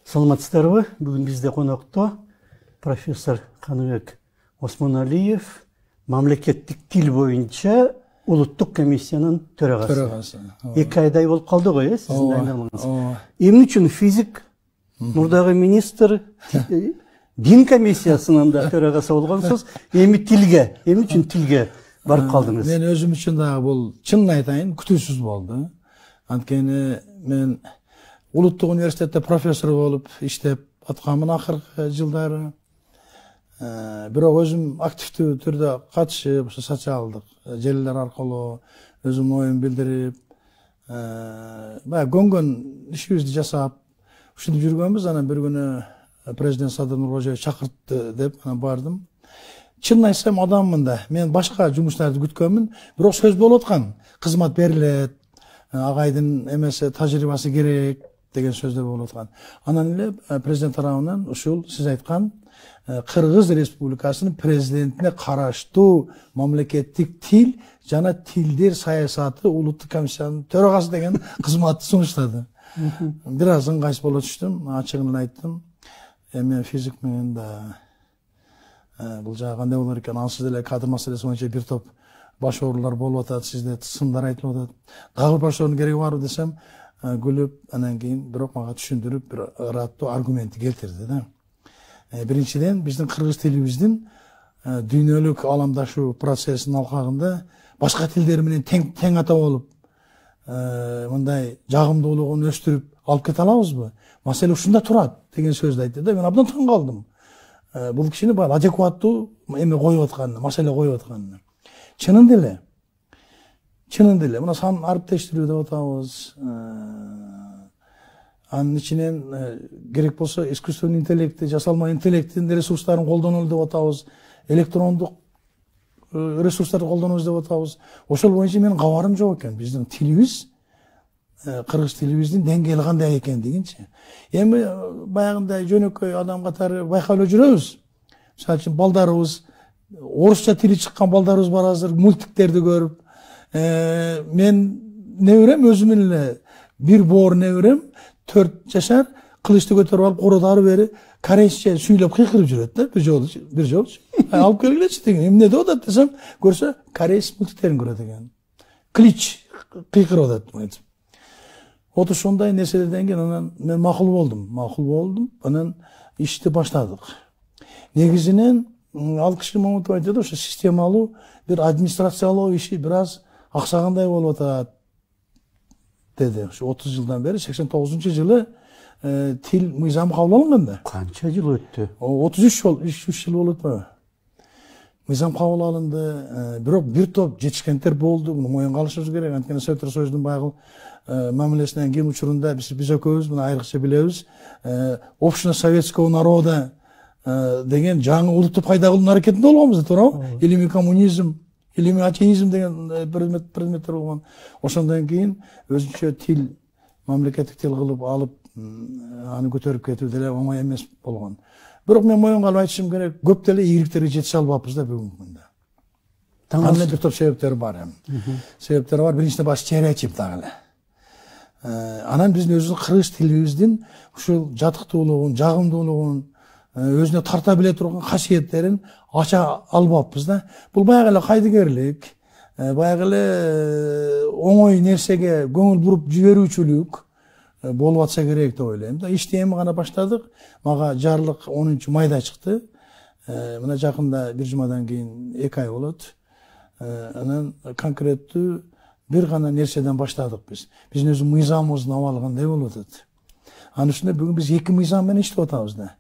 Саламатсыздарбы? Бүгін бізде қонақта профессор Қаныбек Осмоналиев, мамлекеттік тіл бойынша ұлттық комиссияның төрағасы. 2 айдай болып қалды ғой, сіздің дайындалыңыз. Емін үшін физик, мұрдағы министр, дин комиссиясының да төрағасы болған сөз, емін үшін тілге барып қалдыңыз. Мен өзім үшін дағы бұл шынын айтайын, күтусіз болды. Анткени мен Улуттук университетте профессор болуп иштеп атканмын акыркы жылдары. Бирок өзүм активдүү түрдө катышып, социалдык желилер аркылуу өзүм оюн билдирип, баягы көнгөн ишибизди жасап, ушинтип жүргөнбүз. Анан бир күнү президент Садыр Нуркожоевич чакыртты деп бардым. Чынын айтсам адаммын да, мен башка жумуштарды күткөнмүн, бирок сөз болуп аткан, кызмат берилет, агайдын эмеси тажрыйбасы керек деген сөздөр болуп аткан. Анан эле президент тарабынан ушул сиз айткан Кыргыз Республикасынын президентине караштуу мамлекеттик тил жана тилдер саясаты улуттук комиссиянын төрагасы деген кызматты сунуштады. Бир аз ыңгайсыз боло түштүм, ачыгын айттым. Мен физик менен да бул жагы кандай болор экен, ансыз деле кадр маселеси боюнча бир топ баш оорулар болуп атат, сизде сындар айтылып атат. Дагы баш оорунун кереги барбы десем, күлүп, анан кийин бирок мага түшүндүрүп бир ыраттуу аргументти келтирди да. Биринчиден, биздин кыргыз тилибиздин дүйнөлүк аламдашуу процессинин алкагында башка тилдер менен тең ата болуп, мындай жагымдуулугун өстүрүп алып кете алабызбы? Маселе ушунда турат деген сөздү айтты да. Мен абдан таң калдым. Бул кишини баягы адекваттуу эме коюп атканына, маселе коюп атканына. Чынында эле мына сан ариптештирүү деп атабыз. Анын ичинен керек болсо искусственный интеллектти, жасалма интеллекттин ресурстарын колдонолу деп атабыз. Электрондук ресурстарды колдонобуз деп атабыз. Ошол боюнча менин кабарым жок экен. Биздин тилибиз, кыргыз тилибиздин деңгээли кандай экендигинчи. Эми баягындай жөнөкөй адам катары байкап эле жүрөбүз. Мисалы үчүн балдарыбыз, орусча тили чыккан балдарыбыз бар азыр, мультиктерди көрүп. Мен неберем өзүмүн эле бир боор неберем 4 жашар кылычты көтөрүп алып кородары бери корейче сүйлөп кыйкырып жүрөт да, бир жолу. Алып келгилечи деген. Эмне деп атат десем, көрсө корейс мультиктерин көрөт экен. Клич кыйкырып атат. Вот ошондой нерселерден кийин анан мен макул болдум. Анан ишти баштадык. Негизинен ал киши момунтип айтты, ошо системалуу бир администрациялоо иши бир аз аксагандай болуп атат деди. Ошо 30 жылдан бери 89-жылы тил мыйзамы кабыл алынган да. Канча жыл өттү? 33 жыл болуп атпайбы? Мыйзам кабыл алынды, бирок бир топ жетишкендер болду. Муну моюнга алышыбыз керек. Анткени Советтер Союзунун баягы мамилесинен кийин учурунда биз экөөбүз муну айрыкча билебиз. Общность советского народа деген жаңы улутту пайда кылуу аракетинде болгонбуз, туурабы? Илимий коммунизм, илимий атеизм деген предметтер болгон. Ошондон кийин өзүнчө тил, мамлекеттик тил кылып алып, аны көтөрүп кетүү деле оңой эмес болгон. Бирок мен моюнга алып айтышым керек, көп деле ийгиликтерге жете албаппыз да бүгүнкү күндө. Анын бир топ себептери бар эми. Себептери бар. Биринчиден баш стереотип дагы эле. Анан биздин өзүбүздүн кыргыз тилибиздин ушул жатыктуулугун, жагымдуулугун, өзүнө тарта биле турган касиеттерин ача албаппыз да. Бул баягы эле кайдыгерлик, баягы эле оңой нерсеге көңүл буруп жиберүүчүлүк болуп атса керек деп ойлойм да. Ишти эми гана баштадык. Мага жарлык 10-майда чыкты. Мына жакында бир жумадан кийин 2 ай болот. Анан конкреттүү бир гана нерседен баштадык биз. Биздин өзү мыйзамыбыздын абалы кандай болуп атат. Анын үстүнө бүгүн биз 2 мыйзам менен иштеп атабыз да.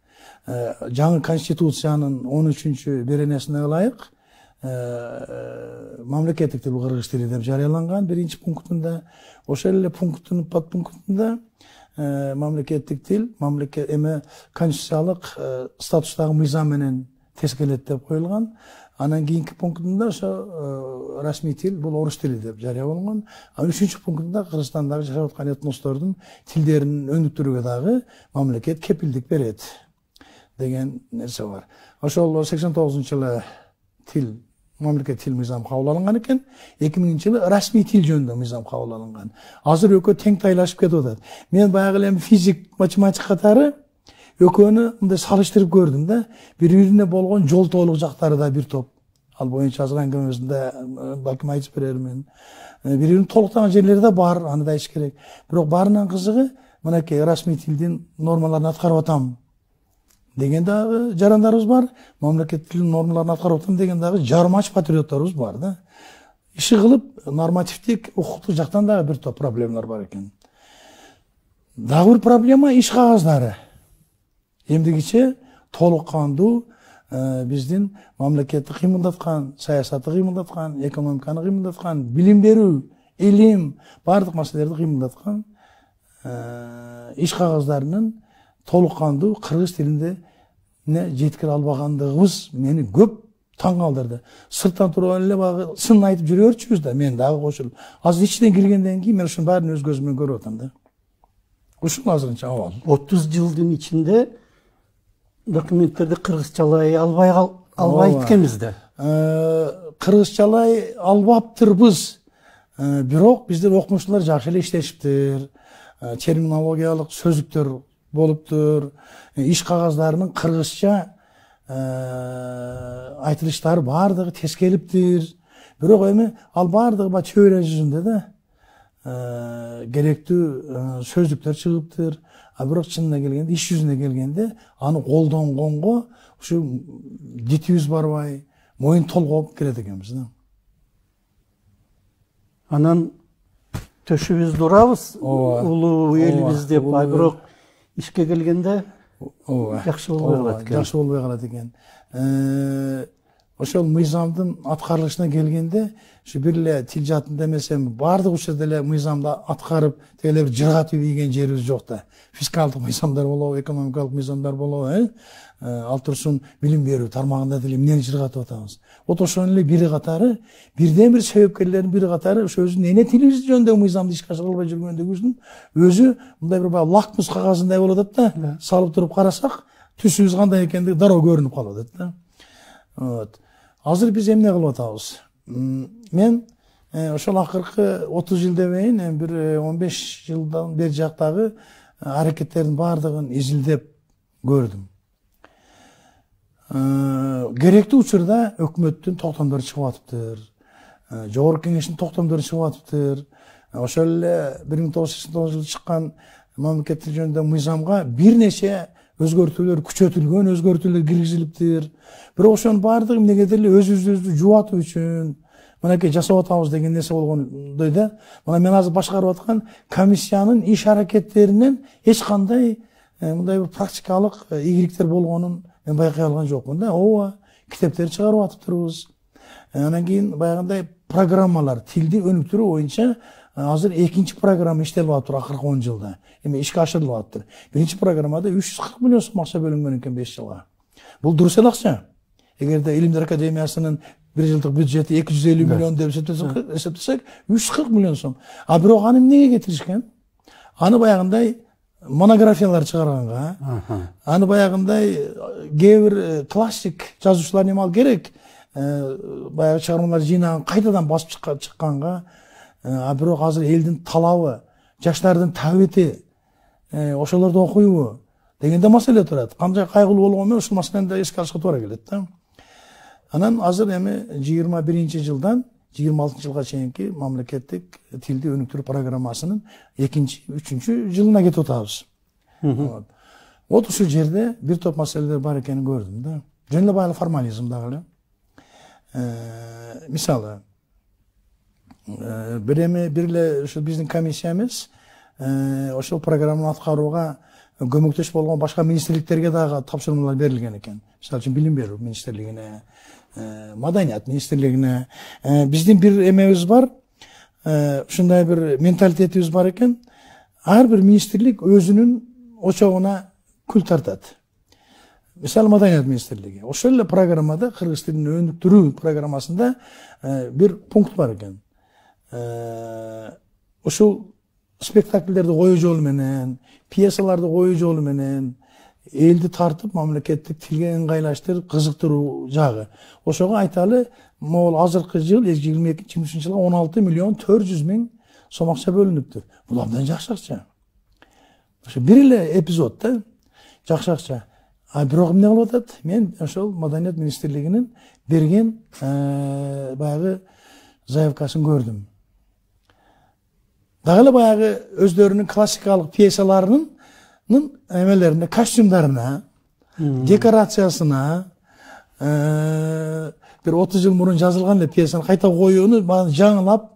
Жаңы конституциянын 13-чү беренесине ылайык мамлекеттик тил кыргыз тили деп жарыяланган биринчи пунктунда. Ошол эле пункттун подпунктунда мамлекеттик тил, конституциялык статустагы мыйзам менен тескелет деп коюлган. Анан кийинки пунктунда ошо расмий тил бул орус тили деп жарыя болгон. Анан 3-чү пунктунда Кыргызстандагы жашап аткан этностордун тилдерин өнүктүрүүгө дагы мамлекет кепилдик берет деген нерсе бар. Ошол 89-жылы тил, мамлекет тил мыйзам кабыл алынган экен. 2000-жылы расмий тил жөнүндө мыйзам кабыл алынган. Азыр экөө тең тайлашып кетип атат. Мен баягы эле физик, математик катары Экөөнү мындай салыштырып көрдүм да. Бири-бирине болгон жолтоолук жактары да бир топ. Ал боюнча азыр әңгімемизде балким айтып берермин. Бири-бирин толуктаган жерлери да бар, аны да айтыш керек. Бирок баарынан кызыгы мынакей расмий тилдин нормаларын аткарып атам деген дагы жарандарыбыз бар. Мамлекет тилинин нормаларын аткарып атам деген дагы жармач патриотторубуз бар да. Иши кылып нормативдик, укуктук жактан дагы бир топ проблемалар бар экен. Дагы бир проблема иш кагаздары. Эмдигиче толук кандуу биздин мамлекетти кыймылдаткан, саясатты кыймылдаткан, экономиканы кыймылдаткан, билим берүү, илим, бардык маселелерди кыймылдаткан иш кагаздарынын толук кандуу кыргыз тилинде жеткире албагандыгыбыз мени көп таң калтырды. Сырттан туруп эле баягы сын айтып жүрөрчүбүз да, мен дагы кошулуп. Азыр ичинен киргенден кийин мен ушунун баарын өз көзүм менен көрүп атам да. Ушул азырынча абал. 30 жылдын ичинде документтерди кыргызчалай албай эткенбиз да. Кыргызчалай албаптырбыз. Бирок биздин окумуштуулар жакшы эле иштешиптир. Терминологиялык сөздүктөр болуптур. Иш кагаздарынын кыргызча айтылыштары бардыгы тескелиптир. Бирок эми ал бардыгы теория жүзүндө да керектүү сөздүктөр чыгыптыр. Бирок чынына келгенде, иш жүзүнө келгенде аны колдонгонго ушу дитибиз барбай, моюн толгоп келет экенбиз да. Анан төшүбүздү урабыз, улуу элибиз деп, бирок ишке келгенде жакшы болбой калат экен. Жакшы болбой калат экен. Ошол мыйзамдын аткарылышына келгенде, ушу бир эле тил жатын демесем, бардык учурда эле мыйзамды аткарып, тегеле бир жыргатып ийген жерибиз жок да. Фискалдык мыйзамдар болобу, экономикалык мыйзамдар болобу, ал турсун билим берүү тармагында деле эмнени жыргатып атабыз. Вот ошонун эле бири катары, бирден бир себепкерлердин бири катары ошо өзүнүн эне тилибиз жөнүндөгү мыйзамды ишке ашыра албай жүргөндүгүбүздүн өзү мындай бир лакмус кагазындай болуп атат да. Салып туруп карасак, түсүбүз кандай экендиги дароо көрүнүп калып атат да. Вот. Азыр биз эмне кылып атабыз? Мен ошол акыркы 30 жыл дебейин, бир 15 жылдан бери жактагы аракеттердин бардыгын изилдеп көрдүм. Керектүү учурда өкмөттүн токтомдору чыгып атыптыр. Жогорку кеңештин токтомдору чыгып атыптыр. Ошол эле 1989 жылы чыккан мамлекет тили жөнүндөгү мыйзамга бир нече өзгөртүүлөр күчөтүлгөн, өзгөртүүлөр киргизилиптир. Бирок ошонун бардыгы эмнегедир эле өзүбүздү жубатуу үчүн мынакей жасап атабыз деген нерсе болгондой да. Мына мен азыр башкарып аткан комиссиянын иш аракеттеринен эч кандай мындай бир практикалык ийгиликтер болгонун мен байкай алган жокмун да. Ооба, китептер чыгарып атыптырбыз. Анан кийин баягындай программалар, тилди өнүктүрүү боюнча азыр экинчи программа иштелип атыптыр акыркы 10 жылда. Эми ишке ашырылып атыптыр. Биринчи программада 340 миллион сом акча бөлүнгөн экен 5 жылга. Бул дурус эле акча. Эгерде Илимдер академиясынын бир жылдык бюджети 250 миллион деп эсептесек, 340 миллион сом. Бирок аны эмнеге кетиришкен? Аны баягындай монографиялар чыгарганга, аны баягындай кээ бир классик жазуучулар немал керек, баягы чыгармалар жыйнаган кайтадан басып чыкканга, бирок азыр элдин талабы, жаштардын табити, ошолорду окуйбу дегенде маселе турат. Кандай кайгылуу болгонмен ушул маселени да эске алышка туура келет да. Анан азыр эми 21 жылдан 26 жылга чейинки мамлекеттик тилди өнүктүрүү программасынын 2-3 жылына кетип атабыз. Вот ушул жерде бир топ маселелер бар экенин көрдүм да. Жөн эле баягы формализм дагы эле. Мисалы, бир эле ушул биздин комиссиябыз ошол программаны аткарууга көмөктөш болгон башка министрликтерге дагы тапшырмалар берилген экен. Мисалы үчүн билим берүү министрлигине, маданият министрлигине. Биздин бир эмебиз бар, ушундай бир менталитетибиз бар экен. Ар бир министрлик өзүнүн очогуна күл тартат. Мисалы маданият министрлиги. Ошол эле программада, кыргыз тилин өнүктүрүү программасында бир пункт бар экен. Ушул спектакльдерди коюу жолу менен, пьесаларды коюу жолу менен элди тартып мамлекеттик тилге ыңгайлаштырып кызыктыруу жагы. Ошого айталы, могул азыркы жыл 22-23 жылга 16 миллион 400 миң сом акча бөлүнүптүр. Бул абдан жакшы акча. Ошо бир эле эпизодда жакшы акча. Бирок эмне кылып атат? Мен ошол Маданият министрлигинин берген баягы заявкасын көрдүм. Дагы эле баягы өздөрүнүн классикалык пьесаларынын эмелерине, костюмдарына, декорациясына, bir 30 жыл мурун жазылган эле пьесаны кайта коюуну жаңылап,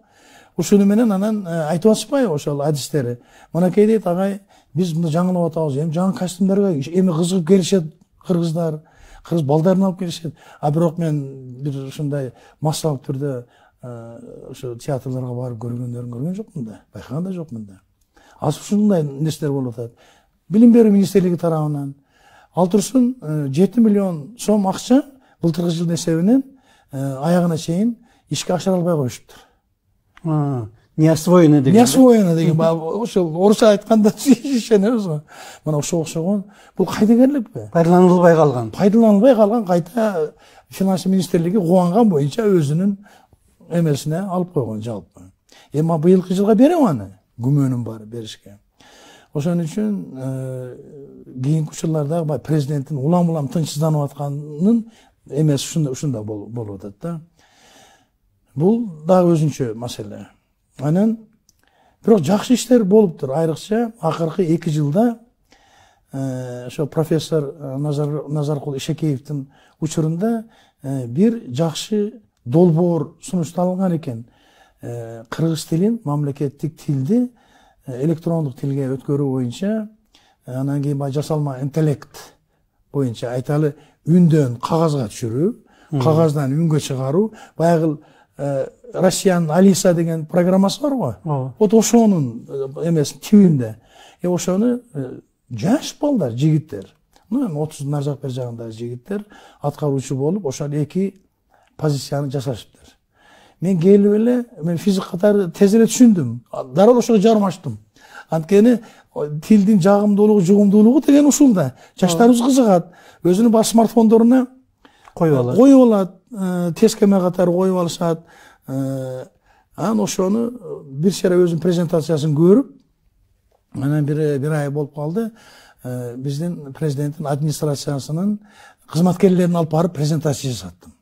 ушуну менен анан айтып атышпайбы ошол адистери. Мынакей дейт, агай, биз муну жаңылап атабыз, эми жаңы костюмдарга эми кызыгып келишет кыргыздар, кыргыз балдарын алып келишет. Бирок мен бир ушундай массалык түрдө ошо театрларга барып көргөн жокмун да, байкаган да жокмун да. Азыр ушундай нерселер болуп атат. Билим берүү министрлиги тарабынан ал турсун 7 миллион сом акча былтыркы жылдын эсебинен аягына чейин ишке ашыра албай коюшуптур. Не освоено деген. Не освоено деген. Ошол орусча айтканда ишенебиз го. Мына ошого окшогон бул кайдыгерликпи? Пайдаланылбай калган. Пайдаланылбай калган, кайта финансы министрлиги кубанган боюнча өзүнүн эмесине алып койгон жалпы. Эми быйылкы жылга берем аны. Күмөнүм бар беришке. Ошон үчүн кийинки учурларда президенттин улам тынчсызданып атканынын эмеси ушунда болуп атат да. Бул дагы өзүнчө маселе. Анан бирок жакшы иштер болуптур. Айрыкча акыркы 2 жылда ошо профессор Назаркул Ишекеевдин учурунда бир жакшы долбоор сунушталган экен. Кыргыз тилин, мамлекеттик тилди электрондук тилге өткөрүү боюнча, анан кийин жасалма интеллект боюнча айталы үндөн кагазга түшүрүү, кагаздан үнгө чыгаруу, баягы Россиянын Алиса деген программасы бар го. Вот ошонун эмеси тибинде. Ошону жаш балдар, жигиттер, 30 нар жак бер жагындагы жигиттер аткаруучу болуп, ошол 2 позицияны жасашыптыр. Мен келип эле, мен физик катары тез эле түшүндүм. Дароо ошого жармаштым. Анткени тилдин жагымдуулугу, жугумдуулугу деген ушул да. Жаштарыбыз кызыгат. Өзүнүн бар смартфондоруна коюп алат. Тескеме катары коюп алышат. Анан ошону бир шере өзүнүн презентациясын көрүп, анан бир ай болуп калды. Биздин президенттин администрациясынын кызматкерлерин алып барып презентация жасаттым.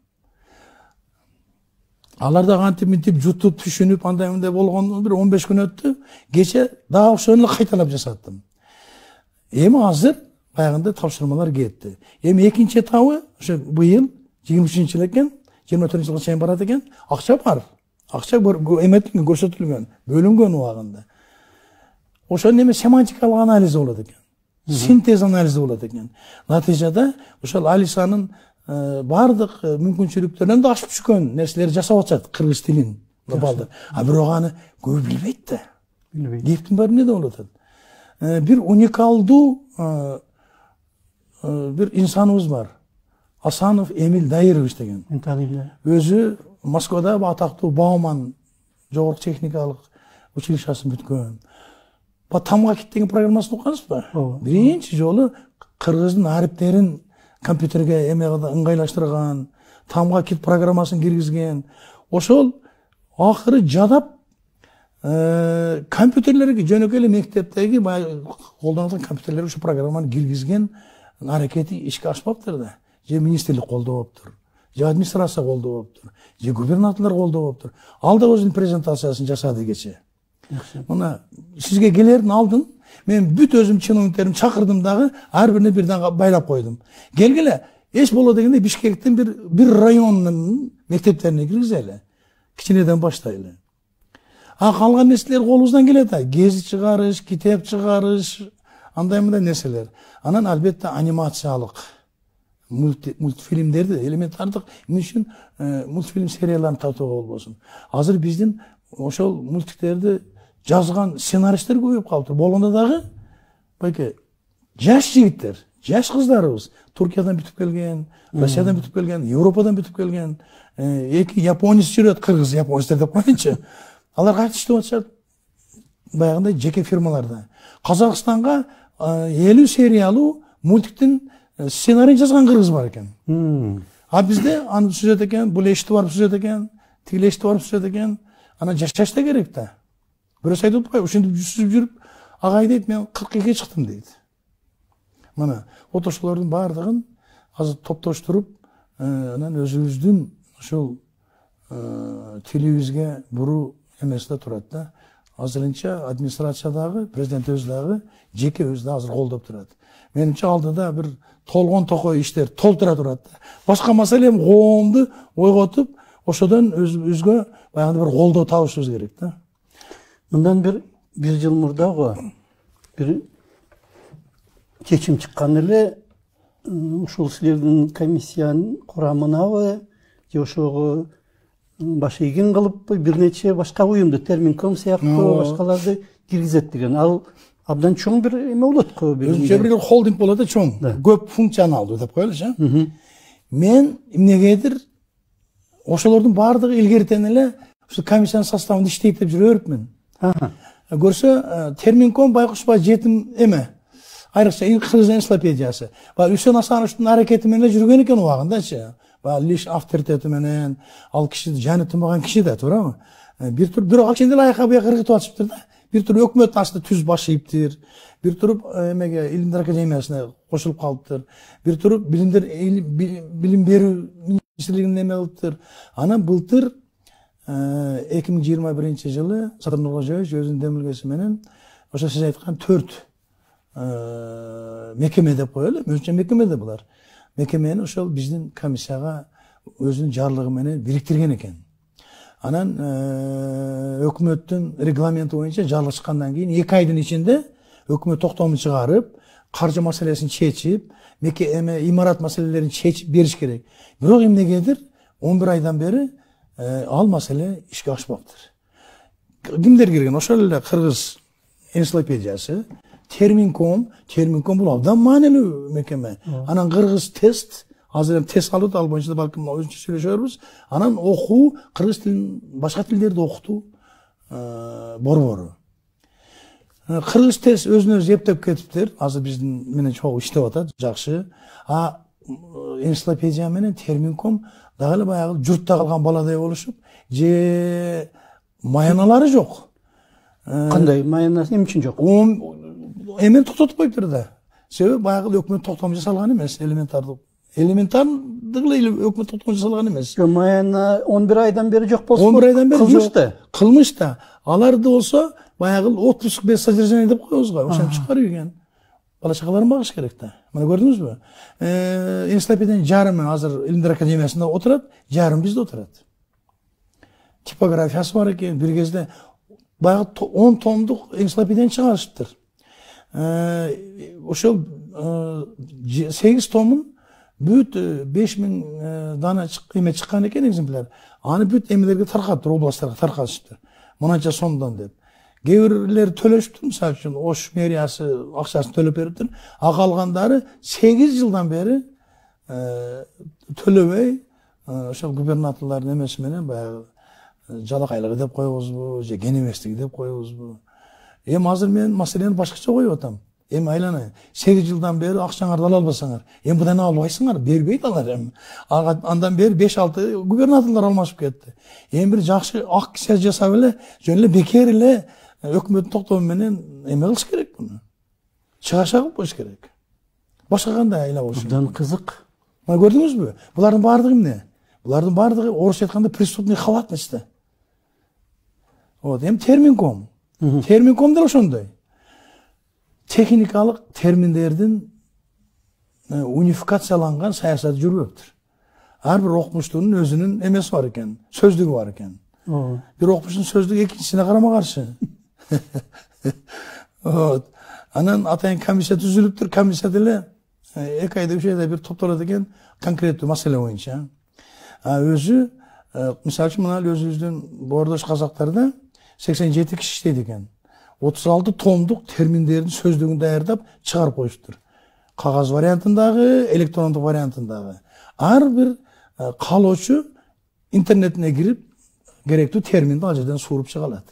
Алар да кантип мынтип жутуп түшүнүп андай мындай болгон бир 15 күн өттү. Кече дагы ошону эле кайталап жасаттым. Эми азыр баягында тапшырмалар кетти. Эми экинчи этабы ошо быйыл 23-жыл экен, 24-жылга чейин барат экен. Акча бар. Акча эметилген, көрсөтүлгөн, бөлүнгөн убагында. Ошонун эми семантикалык анализи болот экен. Синтез анализи болот экен. Натыйжада ошол Алисанын бардык мүмкүнчүлүктөрүнөн да ашып түшкөн нерселер жасап атышат кыргыз тилин балдар. Бирок аны көп билбейт да. Кептин баары эмнеде болуп атат? Бир уникалдуу бир инсаныбыз бар. Асанов Эмиль Дайырович деген. Мен тааныйм. Өзү Москвада атактуу Бауман жогорку техникалык училищесын бүткөн. Тамга кит деген программасын уккансызбы? Биринчи жолу кыргыздын ариптерин компьютерге ыңгайлаштырган, тамга кит программасын киргизген. Ошол акыры жадап компьютерлерге жөнөкөй эле мектептеги колдонулган компьютерлерге ушу программаны киргизген аракети ишке ашпаптыр да. Же министрлик колдоптур, же администрация колдоптур, же губернаторлор колдоптур. Ал да өзүнүн презентациясын жасады кече. Мына сизге келердин алдын мен бүт өзүм чиновниктеримди чакырдым дагы, ар бирине бирден байлап койдум. Келгиле, эч боло дегенде Бишкектин бир районунун мектептерине киргизели. Кичинеден баштайлы. Калган нерселер колубуздан келет. Гези чыгарыш, китеп чыгарыш, андай мындай нерселер. Анан албетте анимациялык мультфильмдерди элементардык үчүн мультфильм серияларын тартууга болбосун. Азыр биздин ошол мультиктерди жазган сценаристтер көбөйүп калыптыр. Болгондо дагы байке жаш жигиттер, жаш кыздарыбыз Туркиядан бүтүп келген, Россиядан бүтүп келген, Европадан бүтүп келген, эки японец жүрөт, кыргыз японецтер деп коеюнчу. Алар кайчы иштеп атышат? Баягындай жеке фирмаларда. Казакстанга 50 сериялуу мультиктин сценарийин жазган кыргыз бар экен. Бизде аны түзөт экен, бул эшти барып түзөт экен, тигил эшти барып түзөт экен. Ана жашаш да керек да. Бирөөсү айтып атпайбы, ушинтип жүзүп жүрүп, агай дейт, мен 42-ге чыктым дейт. Mana отошолордун баардыгын азыр топтоштуруп, анан өзүбүздүн ушул тилибизге буруу эместе турат да. Азырынча администрациядагы, президент өзү дагы, жеке өзү да азыр колдоп турат. Менимче алдыда бир толгон токой иштер толтура турат да. Башка маселе эми коомду ойготуп, ошодон өзгө баягы бир колдоо табышыбыз керек да. Мындан бир жыл мурдагы бир чечим чыккан эле, ушул силердин комиссиянын курамынабы же ошого баш ийген кылыппы бир нече башка уюмду Терминком сыяктуу башкаларды киргизет деген. Ал абдан чоң бир эме болот го. Өзүнчө бир холдинг болот да, чоң, көп функционалдуу деп коелучу. Мен эмнегедир ошолордун баардыгы илгертен эле ушу комиссиянын составында иштейт деп жүрө берипмин. Көрсө Терминком байкуш жетим эме. Айрыкча Кыргыз энциклопедиясы. Үсен Асановичтин аракети менен жүргөн экен убагындачы. Лиш авторитети менен ал киши жаны тынбаган киши да, туурабы? Бир тур бирок акченде аяка буяка кыргытып атышыптыр да. Бир тур өкмөт ашты түз башыйыптыр. Бир туруп эмеге Илимдер академиясына кошулуп калыптыр. Бир туруп билим берүү министрлигине эме кылыптыр. Анан былтыр 2021 жылы Садыр Нуркожоевич өзүнүн демилгеси менен ошо сиз айткан 4 мекеме деп коелу, өзүнчө мекемеде булар. Мекемени ошол биздин комиссияга өзүнүн жарлыгы менен бириктирген экен. Анан өкмөттүн регламенти боюнча жарлык чыккандан кийин 2 айдын ичинде өкмөт токтомун чыгарып, каржы маселесин чечип, имарат маселелерин чечип бериш керек. Бирок эмнегедир 11 айдан бери ал маселе ишке ашпаптыр. Кимдер кирген? Ошол эле Кыргыз энциклопедиясы, Терминком бул абдан маанилүү мекеме. Анан Кыргыз тест, азыр тест алып, ал боюнча балким өзүнчө сүйлөшөрбүз. Анан окуу, кыргыз тилин, башка тилдерди окутуу борбору. Кыргыз тест өзүн өзү эптеп кетиптир. Азыр биздин менен чогуу иштеп атат, жакшы. Энциклопедия менен Терминком дагы эле баягы журтта калган баладай болушуп, же маяналары жок. Кандай маянасы эмне үчүн жок? Эмен токтотуп коюптур да. Себеби баягы өкмөт токтом жасалган эмес, элементардык эле өкмөт токтом жасалган эмес. Маяна 11 айдан бери жок болсо, 11 айдан бери кылмышты. Кылмышта. Аларды болсо баягы отпуск без содержания деп коебуз го. Ошентип чыгарып ийген. Бала чакаларын багыш керек да. Мына көрдүңүзбү? Энциклопедиянын жарымы азыр Илимдер академиясында отурат, жарым бизде отурат. Типографиясы бар экен, бир кезде баягы 10 томдук энциклопедияны чыгарышыптыр. Ошол 8 томун бүт 5000 дана эме чыккан экен экземпляр. Аны бүт эмелерге таркаттыр, областтарга таркатышыптыр. Мынанча сомдон деп. Кээ бирлери төлөшүптүр, мисалы үчүн Ош мэриясы акчасын төлөп бериптир. А калгандары 8 жылдан бери төлөбөй, ошол губернаторлордун эмеси менен баягы жалакайлыгы деп коебузбу, же кенеместиги деп коебузбу. Эми азыр мен маселени башкача коюп атам. Эми айланайын. 8 жылдан бери акчаңарды ала албасаңар, эми будан албайсыңар, бербейт алар эми. Андан бери 5-6 губернаторлор алмашып кетти. Эми бир жакшы ак кисе жасап эле, жөн эле бекер эле өкмөттүн токтому менен эме кылыш керек буну. Чыгаша кылып коюш керек. Башка кандай айла болушу? Абдан кызык. Мына көрдүңүзбү? Булардын баардыгы эмне? Булардын баардыгы орусча айтканда преступный халатность да. Вот, эми Терминком. Терминком да ошондой. Техникалык терминдердин унификацияланган саясаты жүрбөптүр. Ар бир окумуштунун өзүнүн эмеси бар экен, сөздүгү бар экен. Бир окумуштун сөздүгү экинчисине карама каршы. Вот. Анан атайын комиссия түзүлүптүр, комиссия деле 2 айда 3 айда бир топтолот экен конкреттүү маселе боюнча. Өзү мисалы үчүн мына өзүбүздүн боордош казактарда 87 киши иштейт экен. 36 томдук терминдердин сөздүгүн даярдап чыгарып коюштур. Кагаз вариантындагы, электрондук вариантындагы. Ар бир каалоочу интернетине кирип керектүү терминди ал жерден сууруп чыга алат.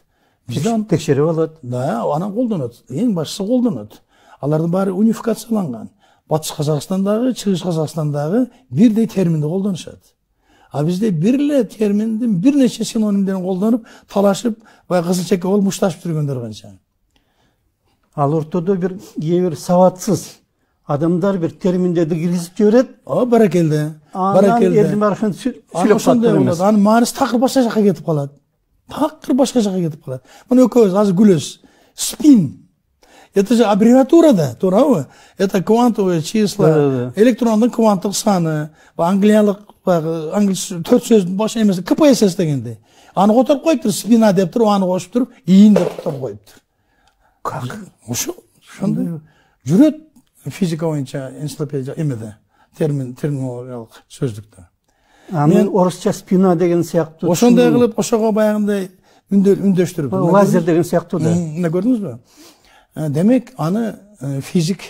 Бизде Текшерип алат. Да, анан колдонот. Эң башкысы колдонот. Алардын баары унификацияланган. Батыш Казакстандагы, Чыгыш Казакстандагы бирдей терминди колдонушат. А бизде бир эле терминдин бир нече синонимдерин колдонуп, талашып, баягы кызыл чекке болуп мушташып жүргөндөр канча. Ал ортодо кээ бир сабатсыз adamlar bir terminlerdi girgizip jiberet. Barakelde. Barakelde. Eldim barxan sülep katlar. Anı Maris takır başka jaka ketip kalat. Takır başka jaka ketip kalat. Mana ököz azı gülös. Spin. Это же аббревиатурада, тура. Это квантовые числа, электрондун кванттык саны, англиялык, англис 4 сөздүн башы эмес, КПСС дегенде. Аны которуп коюптур, спина деп туруп, аны кошуп туруп, ийин деп которуп коюптур. Как? Ошондой жүрөт физика боюнча энциклопедия эмеде, терминологиялык сөздүктө. Мен орусча спина деген сыяктуу. Ошондой кылып, ошого баягындай үндөштүрүп. Лазер деген сыяктуу да. Эмне көрдүңүзбү? Demek anı fizik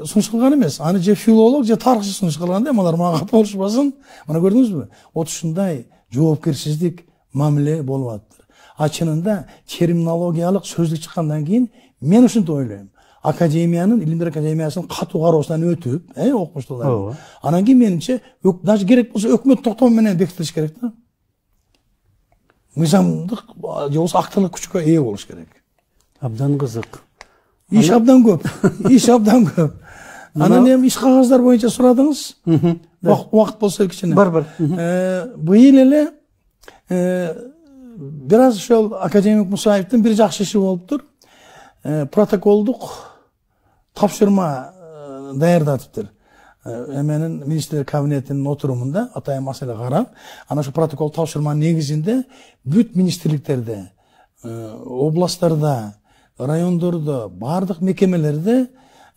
sunuş kılgan emez. Anı je filolog je tarihçi sunuş kılgan değil mi? Onlar mağa boluşmasın. Mana gördünüz mü? Otuşunday жоопкерсиздик мамиле болуп атыптыр. Ачынында терминологиялык сөздүк чыккандан кийин мен ушинтип ойлойм. Академиянын, Илимдер академиясынын катуу кароосунан өтүп, окумуштуулар. Анан кийин менимче даже керек болсо өкмөт токтому менен бекитилиш керек да. Мыйзамдык же болбосо актылык күчкө ээ болуш керек. Абдан кызык. İş abdan көп. İş abdan көп. Анан эми иш кагаздар боюнча сурадыңыз. Убакыт болсо кичине. Бар. Быйыл эле бир аз ошол академик Мусаевдин бир жакшы иши болуптур. Протоколдук тапшырма даярдатыптыр. Эменин министрлер кабинетинин отурумунда атайын маселе карап, анан ошо протокол тапшырманын негизинде бүт министрликтерде, областтарда, райондордо, бардык мекемелерде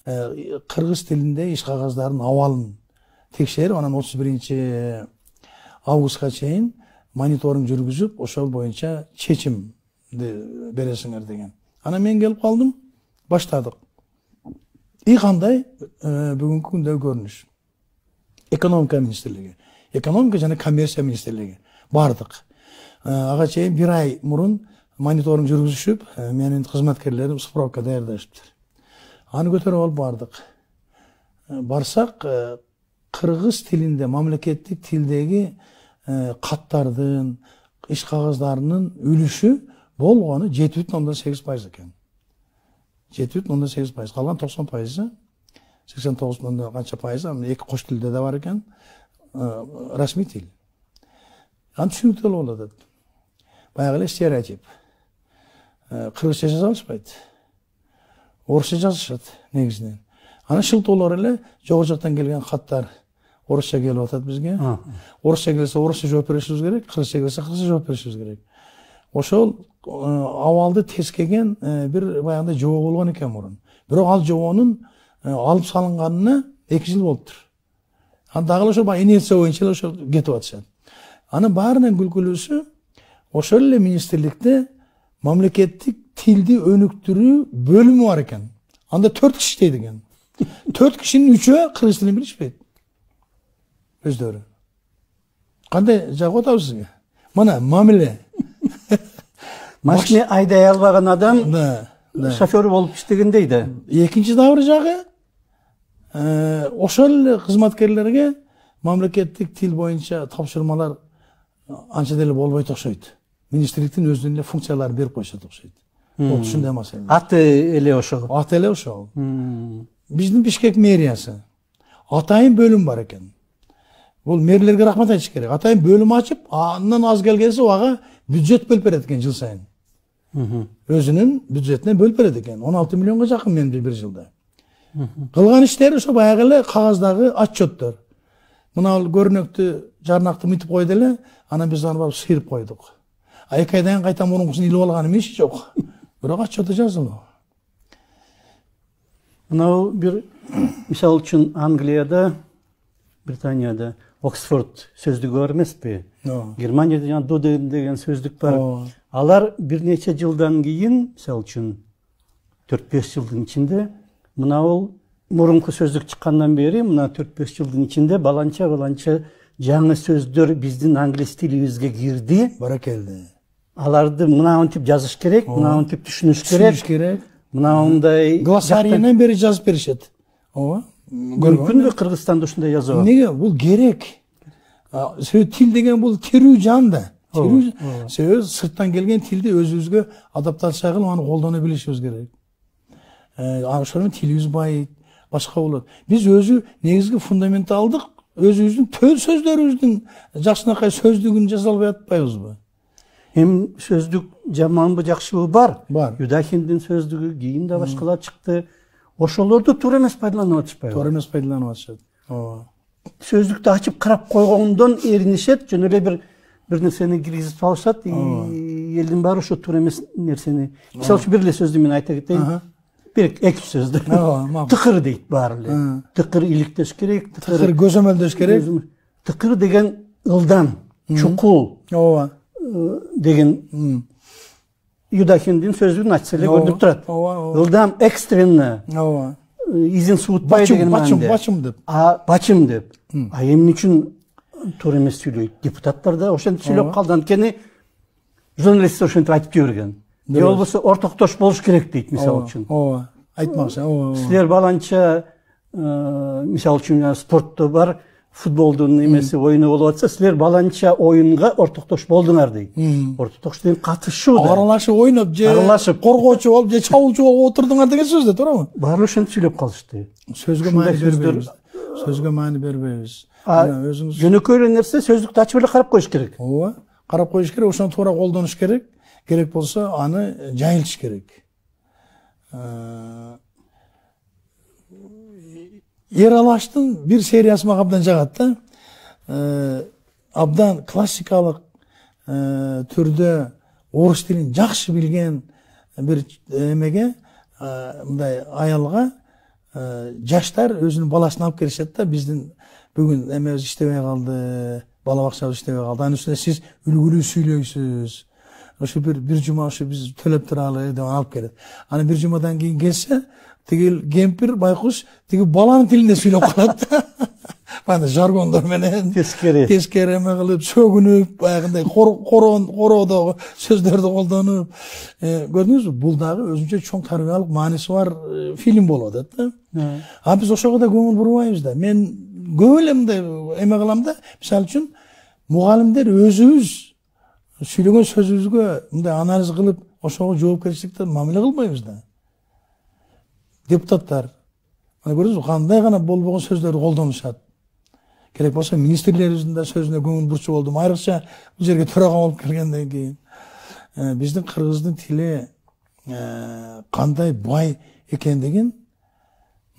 кыргыз тилинде иш кагаздардын абалын текшерип, анан 31 августка чейин мониторинг жүргүзүп, ошол боюнча чечимди бересиңер деген. Анан мен келип калдым, баштадык. Кандай бүгүнкү күндө көрүнүш. Экономика министрлиги, экономика жана коммерция министрлиги бардык. Ага чейин бир ай мурун мониторинг жүргүзүшүп, менин кызматкерлерим справка даярдашыптыр. Аны көтөрүп алып бардык. Барсак, кыргыз тилинде, мамлекеттик тилдеги каттардын, иш кагаздарынын үлүшү болгону 7,8% экен. 7,8%. Калган 90%, 89 канча пайызы, эки кош тилде да бар экен, расмий тил. Аны түшүнүктүү болуп атат. Баягы эле стереотип. Кыргызча жаза алышпайт. Орусча жазышат негизинен. Анан шылтоолор эле жогору жактан келген каттар орусча келип атат бизге. Орусча келсе орусча жооп беришибиз керек, кыргызча келсе кыргызча жооп беришибиз керек. Ошол абалды тескеген бир баягындай жобо болгон экен мурун. Бирок ал жобонун алып салынганына 2 жыл болуптур. Аны дагы ошо инерция боюнча ошо кетип атышат. Анын баарынан күлкүлүүсү ошол эле министрликте мамлекеттик тилди өнүктүрүү бөлүмү бар экен. Анда 4 киши иштейт экен. 4 кишинин 3-өө кыргыз тилин билишпейт. Өздөрү. Кандай жагып атабыз сизге? Мына мамиле. Машина айдай албаган адам шофёр болуп иштегендей да. Экинчи дагы жагы ошол эле кызматкерлерге мамлекеттик тил боюнча тапшырмалар анча деле болбойт окшойт. Министрликтин өзүнүн эле функциялары берип коюшат окшойт. Ол ушундай маселе. Аты эле ошол. Аты эле ошол. Биздин Бишкек мэриясы атайын бөлүм бар экен. Бул мэрлерге рахмат айтыш керек. Атайын бөлүм ачып, андан аз келгенсе ага бюджет бөлүп берет экен жыл сайын. Өзүнүн бюджетинен бөлүп берет экен. 16 миллионго жакын мен бир жылда. Кылган иштери ошо баягы эле кагаздагы отчеттор. Мына көрүнөктү жарнакты мынтип койду эле, анан биз аны барып сыйрып койдук. 2 айдан кайта мурункусын илип алганым иши жок. Бирок отчетто жазылды. Мына бир мисал үчүн Англияда, Британияда Оксфорд сөздүгү бар эмеспи? Германияда жана Доден деген сөздүк бар. Алар бир нече жылдан кийин, мисал үчүн 4-5 жылдын ичинде, мына бул мурунку сөздүк чыккандан бери, мына 4-5 жылдын ичинде баланча жаңы сөздөр биздин англис тилибизге кирди. Баракелде. Аларды мынантип жазыш керек, мынантип түшүнүш керек. Мынандай глоссарийнен бери жазып беришет. Ооба. Мүмкүн бе Кыргызстанда ушундай жазуу? Неге? Бул керек. Тил деген бул тирүү жан да. Сөз сырттан келген тилди өзүбүзгө адаптация кылып аны колдоно билишибиз керек. Ошол менен тилибиз байыйт. башка болот. Биз өзү негизги фундаменталдык өзүбүздүн төл сөздөрүбүздүн жакшынакай сөздүгүн жасай албай атпайбызбы? Hem sözdük jamanbı jakşыбы бар. Бар. Юдахиндин сөздүгү, кийин да башкалар чыкты. Ошолорду туура эмес пайдаланып атышпайбы? Туура эмес пайдаланып атышат. Ооба. Сөздүктү ачып карап койгондон эринишет, жөн эле бир нерсени киргизип алышат. Элдин баары ошо туура эмес нерсени. Мисалы үчүн бир эле сөздү мен айта кетейин. Бир эки сөздү. Тыкыр дейт баары эле. Тыкыр иликтеш керек, тыкыр көзөмөлдөш керек. Тыкыр деген ылдам, чукул. Ооба. Деген Юдахиндин сөздүгүн ачса эле көрүнүп турат. Ылдам, экстренно. Ооба. Изин суутпай деген мааниде. Бачым деп. Бачым деп. Эмне үчүн туура эмес сүйлөйт? Депутаттар да ошентип сүйлөп калды. Анткени журналисттер ошентип айтып жиберген. Же болбосо ортоктош болуш керек дейт, мисалы үчүн. Ооба. Айтмакчы. Ооба. Силер баланча мисалы үчүн спортто бар, футболдун эмеси оюну болуп атса, силер баланча оюнга ортоктош болдуңар дейт. Ортоктош деген катышуу да. Аралашып ойноп же коргоочу болуп же чабуулчу болуп отурдуңар деген сөз да, туурабы? Баары ошентип сүйлөп калышты. Сөзгө маани бербейбиз. Сөзгө маани бербейбиз. Өзүңүз жөнөкөй эле нерсе сөздүктү ачып эле карап коюш керек. Ооба. Карап коюш керек, ошону туура колдонуш керек. Керек болсо аны жайылтыш керек. Ералаштын бир сериясы мага абдан жагат да. Абдан классикалык түрдө орус тилин жакшы билген бир эмеге, мындай аялга жаштар өзүнүн баласын алып келишет да. Биздин бүгүн эмебиз иштебей калды, бала бакчабыз иштебей калды. Анын үстүнө сиз үлгүлүү сүйлөйсүз. Ошо бир жума ошо биз төлөп туралы деп алып келет. Аны бир жумадан кийин келсе, тигил кемпир байкуш тиги баланын тилинде сүйлөп калат. Мына жаргондор менен тескери эме кылып, сөгүнүп, баягындай короодогу сөздөрдү колдонуп, көрдүңүзбү? Бул дагы өзүнчө чоң тарбиялык мааниси бар фильм болуп атат да. А биз ошого да көңүл бурбайбыз да. Мен көп эле мындай эме кылам да. Мисалы үчүн мугалимдер өзүбүз сүйлөгөн сөзүбүзгө мындай анализ кылып, ошого жоопкерчиликтен мамиле кылбайбыз да. Депутаттар, мына көрдүңүзбү, кандай гана болбогон сөздөрдү колдонушат. Керек болсо министрлерибиздин да сөзүнө көңүл бурчу болдум. Айрыкча бул жерге төрага болуп келгенден кийин биздин кыргыздын тили кандай бай экендигин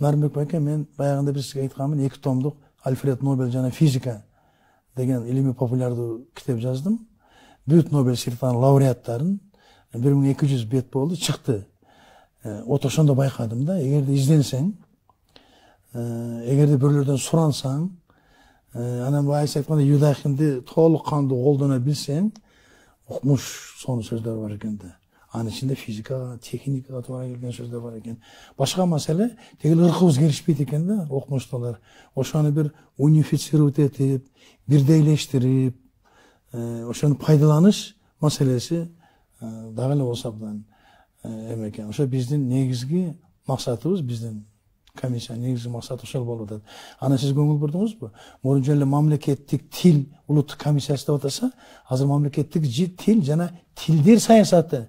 Нарымбек байке, мен баягында бир сизге айтканмын, 2 томдук Альфред Нобель жана физика деген илимий популярдуу китеп жаздым. Бүт Нобель сыйлыктарынын лауреаттарын 1200 бет болду, чыкты. Ошондо байкадым да, эгерде изденсең, эгерде бирлерден сурансаң, анан байсы айтканда Юдахинди толук кандуу колдоно билсең, укмуш сонун сөздөр бар экен да. Анын ичинде физикага, техникага туура келген сөздөр бар экен. Башка маселе, тегил ыркыбыз келишпейт экен да, окумуштуулар. Ошону бир унифицировать этип, бирдейлештирип, ошону пайдаланыш маселеси дагы эле болсо абдан эме экен. Ошо биздин негизги максатыбыз, биздин комиссия негизги максаты ошол болуп атат. Ана сиз көңүл бурдуңузбу? Мурун эле мамлекеттик тил улуттук комиссиясы деп атаса, азыр мамлекеттик тил жана тилдер саясаты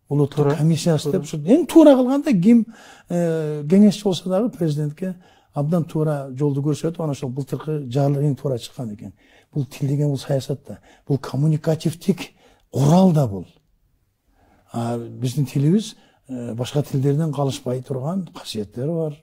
улуттук комиссиясы деп, эң туура кылганда ким кеңешчи болсо дагы президентке абдан туура жолду көрсөтүп, ана ошол былтыркы жарлык эң туура чыккан экен. Бул тил деген бул саясат да. Бул коммуникативдик курал да бул. Биздин тилибиз башка тилдерден калышпай турган касиеттери бар,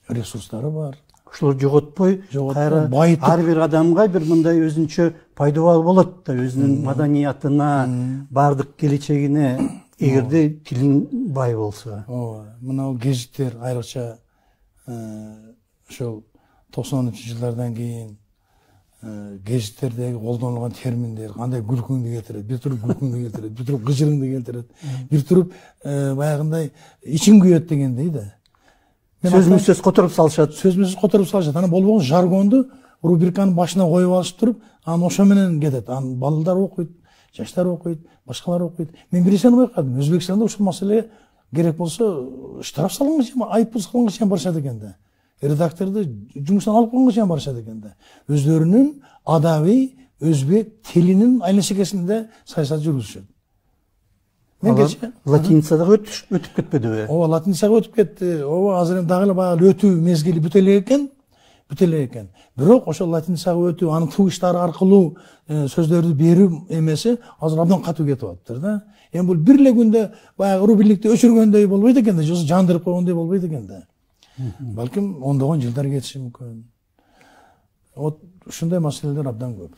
ресурстары бар. Ошолор жоготпой, кайра ар бир адамга бир мындай өзүнчө пайдабал болот да, өзүнүн маданиятына, бардык келечегине, эгерде тилин бай болсо. Ооба, мына гезиттер айрыкча ошол 90-жылдардан кийин гезиттердеги колдонулган терминдер кандай күлкүңдү кетирет, бир туруп күлкүңдү кетирет, бир туруп кыжырыңды келтирет, бир туруп баягындай ичиң күйөт дегендей да. Сөзмүн сөз которуп салышат. Сөзмүн сөз которуп салышат. Ана болбогон жаргонду рубриканын башына коюп алышып туруп, анан ошо менен кетет. Анан балдар окуйт, жаштар окуйт, башкалар окуйт. Мен бир нерсени байкадым. Өзбекстанда ушул маселе керек болсо штраф салынган, айыппул салынган чейин барышат экен да. Редакторду жумуштан алып койгонго чейин барышат экен да. Өздөрүнүн адабий өзбек тилинин айла чекесинде саясат жүргүзүшөт. мен кече латиницада өтүп кетпеди. ооба латиницага өтүп кетти. Ооба азыр эми дагы эле баягы өтүү мезгили бүтө эле экен. Бирок ошол латиницага өтүү, анын тугуштары аркылуу сөздөрдү берүү эмеси азыр абдан катуу кетип атыптыр да. Эми бул бир эле күндө баягы рубильдикти өчүргөндөй болбойт экен да, же жандырып койгондой болбойт экен да. Балким ондогон жылдар кетиши мүмкүн. Вот ушундай маселелер абдан көп.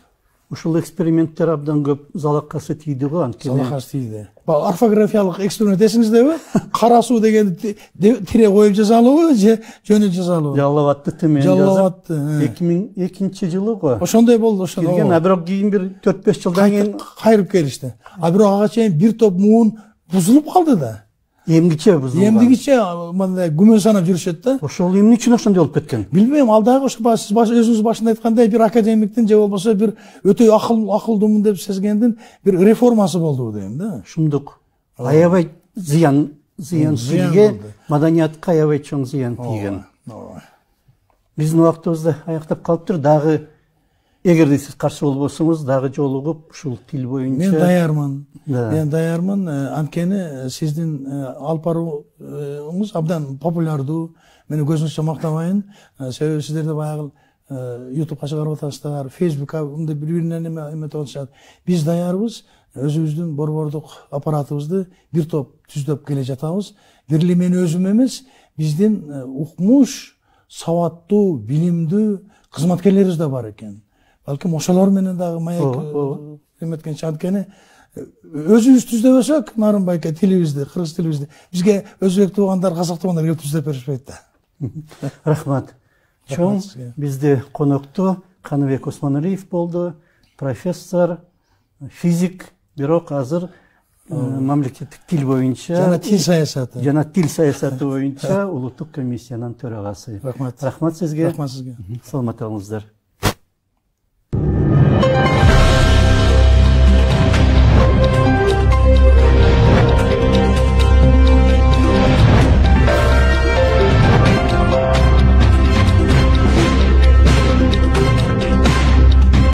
Ушул эксперименттер абдан көп залакасы тийди го, анткени. Залакасы тийди. Орфографиялык эксперимент эсиңиздеби? Кара суу дегенди тире коюп жазалыбы, же жөнү жазалыбы? Жаллап атты темен жазып. 2002-жылы го. Ошондой болду, ошондой. Келген, бирок кийин бир 4-5 жылдан кийин кайрып келишти. Бирок ага чейин бир топ муун бузулуп калды да. Эмгиче бузулган. Эмгиче мындай күмөн санап жүрүшөт да. Ошол эмне үчүн ошондой болуп кеткен? Билбейм, ал дагы ошо сиз өзүңүз башында айткандай бир академиктин же болбосо бир өтө акылдуумун деп сезгендин бир реформасы болду дейм да. Шундук. Аябай зыян тилге, маданиятка аябай чоң зыян тийген. Биздин убактыбызда аяктап калыптыр. Дагы эгерде сиз каршы болбосоңуз, дагы жолугуп ушул тил боюнча. Мен даярмын. Анткени сиздин алып барууңуз абдан популярдуу. Мени көзүңүзчө мактабайын. Себеби сиздерде баягы YouTubeга чыгарып атасыздар, Facebookка мындай бири-биринен эметип атышат. Биз даярбыз. Өзүбүздүн борбордук аппаратыбызды бир топ түздөп келе жатабыз. Бир эле мен өзүм эмес, биздин укмуш, сабаттуу, билимдүү кызматкерлерибиз да бар экен. Балким ошолор менен дагы маек эметкенчи, анткени өзүбүз түздөбөсөк, Нарынбайке тилибизди, кыргыз тилибизди бизге өзбек туугандар, казак туугандар келип түздөп беришпейт да. Рахмат. Чоң бизде конокто Каныбек Осмоналиев болду, профессор, физик, бирок азыр мамлекеттик тил боюнча жана тил саясаты боюнча улуттук комиссиянын төрагасы. Рахмат. Рахмат сизге. Рахмат сизге. Саламат болуңуздар.